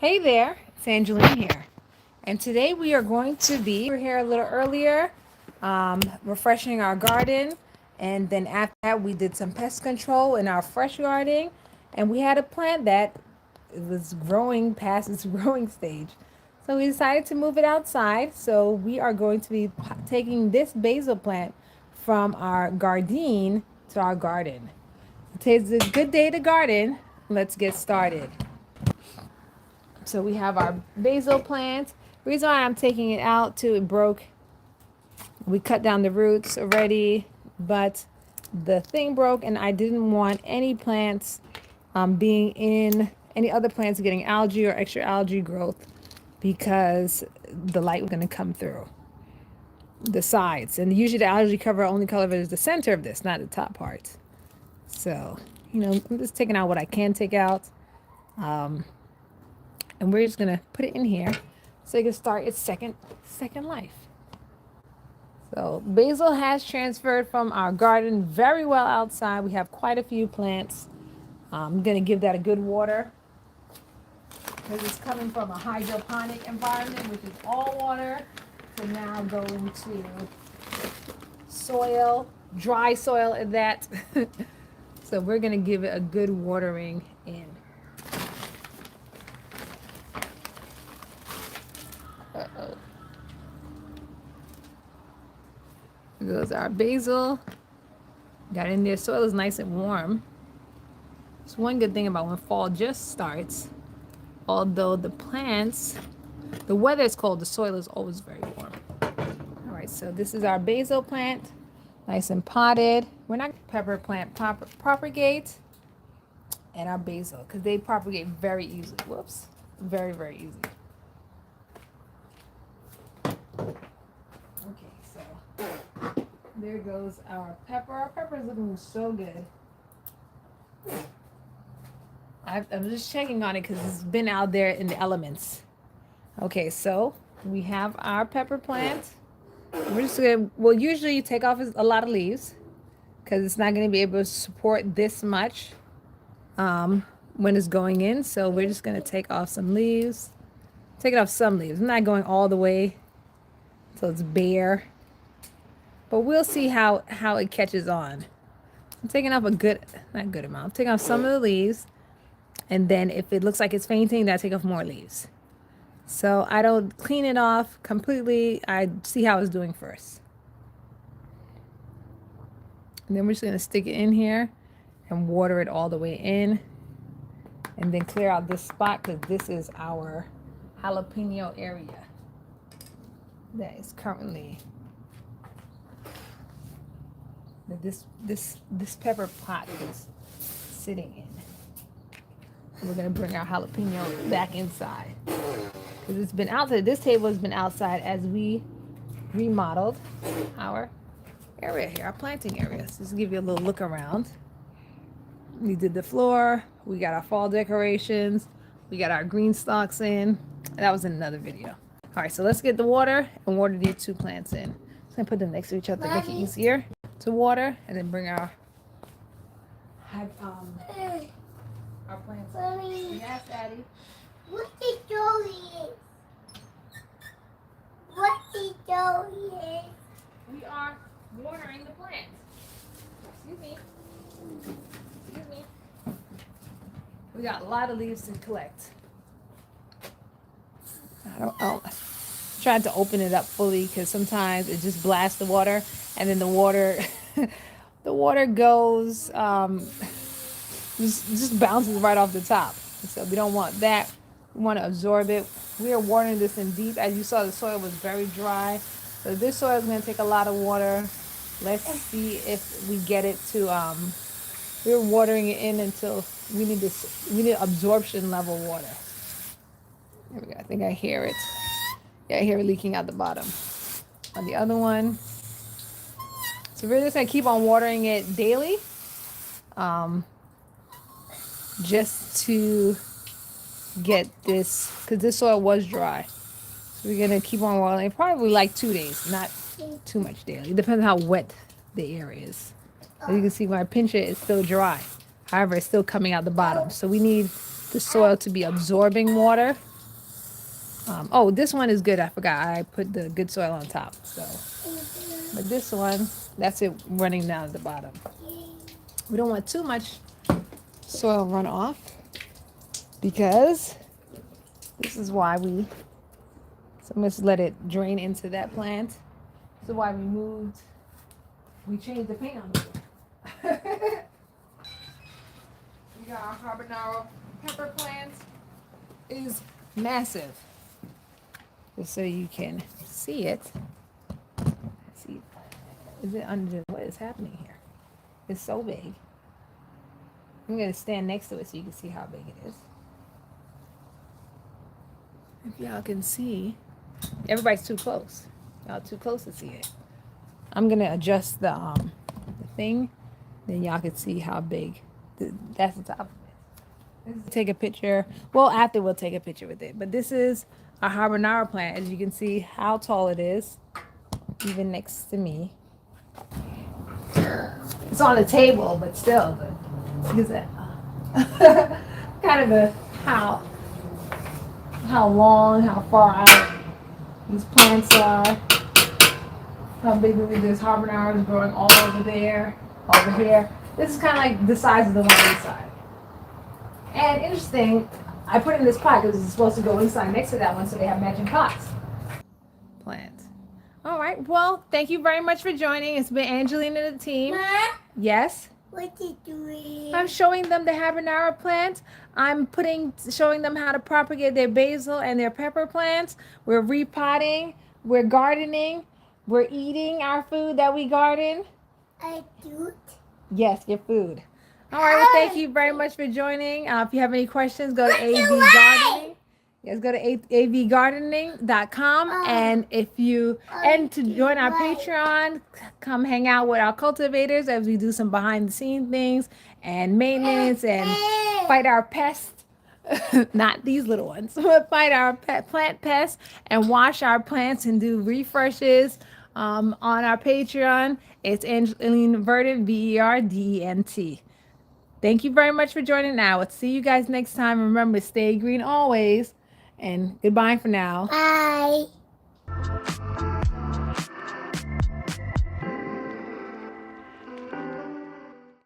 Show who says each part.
Speaker 1: Hey there, it's Angeline here. And today we are going to be, we're here a little earlier, refreshing our garden. And then after that, we did some pest control in our fresh garden. And we had a plant that was growing past its growing stage. So we decided to move it outside. So we are going to be taking this basil plant from our garden to our garden. Today's a good day to garden. Let's get started. So we have our basil plant. Reason why I'm taking it out too, it broke. We cut down the roots already, but the thing broke and I didn't want any plants being in, any other plants getting algae or extra algae growth because the light was going to come through the sides. And usually the algae cover only covers the center of this, not the top part. So, I'm just taking out what I can take out. And we're just gonna put it in here so it can start its second life. So basil has transferred from our garden very well outside. We have quite a few plants. I'm gonna give that a good water because it's coming from a hydroponic environment, which is all water, to now go into soil, dry soil at that. So we're gonna give it a good watering in. Uh-oh. Here goes our basil. Got in there. Soil is nice and warm. It's one good thing about when fall just starts. Although the weather is cold, the soil is always very warm. All right, so this is our basil plant. Nice and potted. We're not pepper plant propagate and our basil because they propagate very easily. Whoops. Very, very easy. Okay, so there goes our pepper. Our pepper is looking so good. I'm just checking on it because it's been out there in the elements. Okay, so we have our pepper plant. We're just gonna, well, usually you take off a lot of leaves because it's not going to be able to support this much when it's going in. So we're just going to take off some leaves. Take it off some leaves. I'm not going all the way so it's bare. But we'll see how it catches on. I'm taking off not good amount. I'm taking off some of the leaves. And then if it looks like it's fainting, then I take off more leaves. So I don't clean it off completely. I see how it's doing first. And then we're just going to stick it in here and water it all the way in. And then clear out this spot because this is our jalapeno area that is currently that this pepper pot is sitting in. We're gonna bring our jalapeno back inside because it's been outside. This table has been outside as we remodeled our area here, our planting area. So just to give you a little look around. We did the floor. We got our fall decorations. We got our green stalks in. That was in another video. All right, so let's get the water and water these two plants in. So I'm gonna put them next to each other to make it easier to water, and then bring our plants.
Speaker 2: Mommy.
Speaker 1: Yes, Daddy.
Speaker 2: What the doll is? What the doll is?
Speaker 1: We are watering the plants. Excuse me. Excuse me. We got a lot of leaves to collect. I tried to open it up fully because sometimes it just blasts the water, and then the water goes just bounces right off the top. So we don't want that. We want to absorb it. We are watering this in deep. As you saw, the soil was very dry. So this soil is going to take a lot of water. Let's see if we get it to we're watering it in until we need absorption level water. There we go. I think I hear it. Yeah, I hear it leaking out the bottom. On the other one. So we're just going to keep on watering it daily. Just to get this, because this soil was dry. So we're going to keep on watering. Probably like 2 days, not too much daily. It depends how wet the area is. As you can see, when I pinch it, it's still dry. However, it's still coming out the bottom. So we need the soil to be absorbing water Oh, this one is good. I forgot. I put the good soil on top. So, but this one, that's it running down at the bottom. We don't want too much soil run off because this is why so let's let it drain into that plant. This is why we changed the paint on it. We got our habanero pepper plant. It is massive. Just so you can see it. See, is it under? What is happening here? It's so big. I'm gonna stand next to it so you can see how big it is. If y'all can see, everybody's too close. Y'all too close to see it. I'm gonna adjust the thing, then y'all can see how big. That's the top of it. Take a picture. Well, after we'll take a picture with it. But this is a habanero plant. As you can see how tall it is, even next to me. It's on the table, but still, is that kind of how long, how far out these plants are, how big this habanero is growing all over there, over here. This is kind of like the size of the one inside. And interesting, I put it in this pot because it's supposed to go inside next to that one so they have matching pots. Plant. All right. Well, thank you very much for joining. It's been Angelina and the team.
Speaker 2: Ma,
Speaker 1: Yes.
Speaker 2: what you doing?
Speaker 1: I'm showing them the habanero plant. I'm showing them how to propagate their basil and their pepper plants. We're repotting. We're gardening. We're eating our food that we garden.
Speaker 2: I do.
Speaker 1: Yes, your food. All right. Well, thank you very much for joining. If you have any questions, go to AV Gardening. Yes, go to avgardening.com. And to join our Patreon, come hang out with our cultivators as we do some behind the scenes things and maintenance and fight our pests. Not these little ones, but fight our plant pests and wash our plants and do refreshes on our Patreon. It's Angeline Verdant, VERDENT. Thank you very much for joining now. I'll see you guys next time. Remember, stay green always. And goodbye for now.
Speaker 2: Bye.